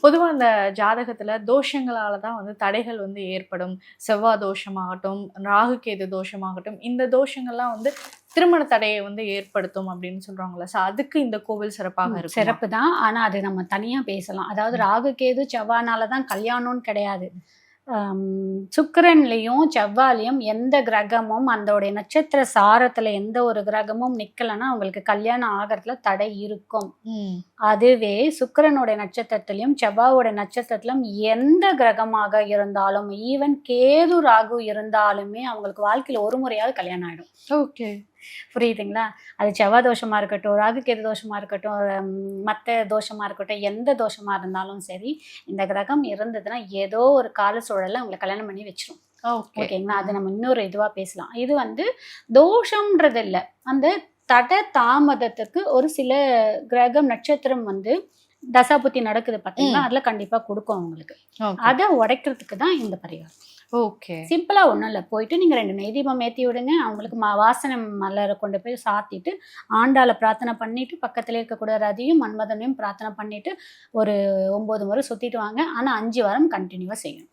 பொதுவா அந்த ஜாதகத்துல தோஷங்களால தான் வந்து தடைகள் வந்து ஏற்படும். செவ்வாய் தோஷமாகட்டும், ராகு கேது தோஷமாகட்டும், இந்த தோஷங்கள்லாம் வந்து திருமண தடையை வந்து ஏற்படுத்தும் அப்படின்னு சொல்றாங்கல்ல. அதுக்கு இந்த கோவில் சிறப்பாக இருக்குமா? சிறப்பு தான். ஆனா அது நம்ம தனியா பேசலாம். அதாவது ராகு கேது செவ்வாய்னால தான் கல்யாணம்னு கிடையாது. சுக்கிரன்லயும் செவ்வாய்லயும் எந்த கிரகமும் அந்தோடைய நட்சத்திர சாரத்துல எந்த ஒரு கிரகமும் நிக்கலன்னா அவங்களுக்கு கல்யாணம் ஆகிறதுல தடை இருக்கும். அதுவே சுக்கிரனுடைய நட்சத்திரத்திலையும் செவ்வாயோட நட்சத்திரத்திலும் எந்த கிரகமாக இருந்தாலும், ஈவன் கேது ராகு இருந்தாலுமே அவங்களுக்கு வாழ்க்கையில ஒரு முறையாவது கல்யாணம் ஆயிடும். ஓகே, புரியுதுங்களா? அது செவ்வாய் தோஷமா இருக்கட்டும், ராகு கேது தோஷமா இருக்கட்டும், மற்ற தோஷமா இருக்கட்டும், எந்த தோஷமா இருந்தாலும் சரி, இந்த கிரகம் இருந்ததுன்னா ஏதோ ஒரு கால சூழல்ல அவங்களை கல்யாணம் பண்ணி வச்சிரும். ஓகேங்களா? அது நம்ம இன்னொரு இதுவா பேசலாம். இது வந்து தோஷம்ன்றது இல்லை, அந்த தட தாமதத்துக்கு ஒரு சில கிரகம் நட்சத்திரம் வந்து தசாபுத்தி நடக்குது பார்த்தீங்கன்னா, அதுல கண்டிப்பா கொடுக்கும் அவங்களுக்கு. அதை உடைக்கிறதுக்கு தான் இந்த பரிகாரம். ஓகே, சிம்பிளா ஒன்றும் இல்லை. போயிட்டு நீங்க 2 நெய் தீபம் ஏற்றி விடுங்க. அவங்களுக்கு வாசனை மலரை கொண்டு போய் சாத்திட்டு ஆண்டாளை பிரார்த்தனை பண்ணிட்டு பக்கத்துல இருக்கக்கூடிய ரதியும் மன்மதனையும் பிரார்த்தனை பண்ணிட்டு ஒரு 9 முறை சுத்திட்டு வாங்க. ஆனா 5 வாரம் கண்டினியூவா செய்யணும்.